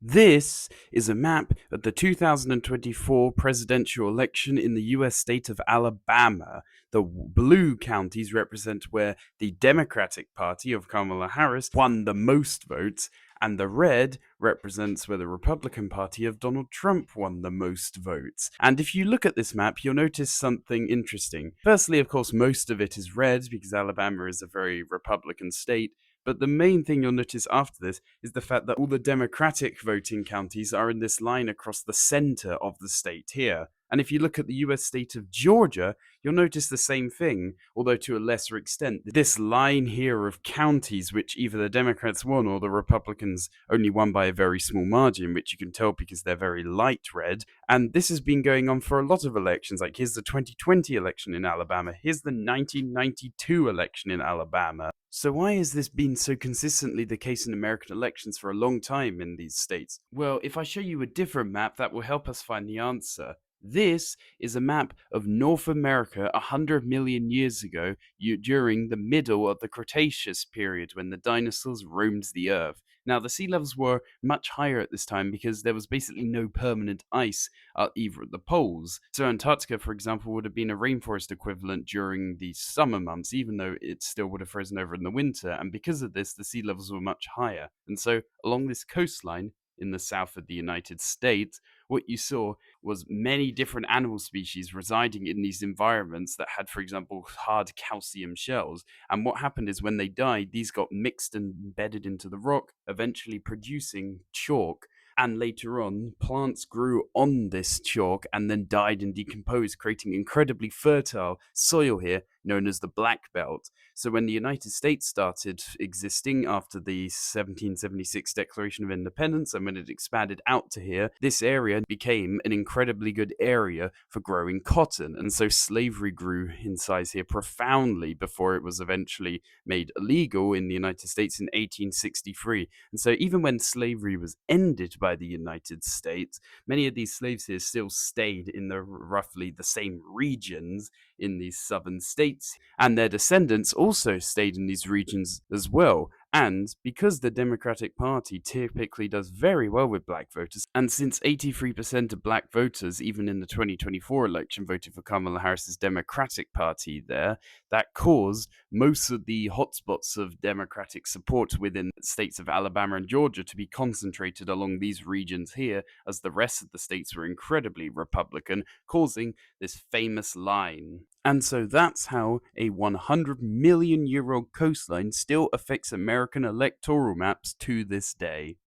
This is a map of the 2024 presidential election in the US state of Alabama. The blue counties represent where the Democratic Party of Kamala Harris won the most votes, and the red represents where the Republican Party of Donald Trump won the most votes. And if you look at this map, you'll notice something interesting. Firstly, of course, most of it is red because Alabama is a very Republican state. But the main thing you'll notice after this is the fact that all the Democratic voting counties are in this line across the center of the state here. And if you look at the US state of Georgia, you'll notice the same thing, although to a lesser extent. This line here of counties, which either the Democrats won or the Republicans only won by a very small margin, which you can tell because they're very light red. And this has been going on for a lot of elections. Like, here's the 2020 election in Alabama, here's the 1992 election in Alabama. So why has this been so consistently the case in American elections for a long time in these states? Well, if I show you a different map, that will help us find the answer. This is a map of North America 100 million years ago, during the middle of the Cretaceous period when the dinosaurs roamed the Earth. Now, the sea levels were much higher at this time because there was basically no permanent ice at either of the poles. So Antarctica, for example, would have been a rainforest equivalent during the summer months, even though it still would have frozen over in the winter. And because of this, the sea levels were much higher. And so along this coastline in the south of the United States, what you saw was many different animal species residing in these environments that had, for example, hard calcium shells. And what happened is when they died, these got mixed and embedded into the rock, eventually producing chalk. And later on, plants grew on this chalk and then died and decomposed, creating incredibly fertile soil here known as the Black Belt. So when the United States started existing after the 1776 Declaration of Independence and when it expanded out to here, this area became an incredibly good area for growing cotton. And so slavery grew in size here profoundly before it was eventually made illegal in the United States in 1863. And so even when slavery was ended by the United States, many of these slaves here still stayed in the roughly the same regions in these southern states, and their descendants also stayed in these regions as well. And because the Democratic Party typically does very well with black voters, and since 83% of black voters, even in the 2024 election, voted for Kamala Harris's Democratic Party there, that caused most of the hotspots of Democratic support within the states of Alabama and Georgia to be concentrated along these regions here, as the rest of the states were incredibly Republican, causing this famous line. And so that's how a 100 million year old coastline still affects American electoral maps to this day.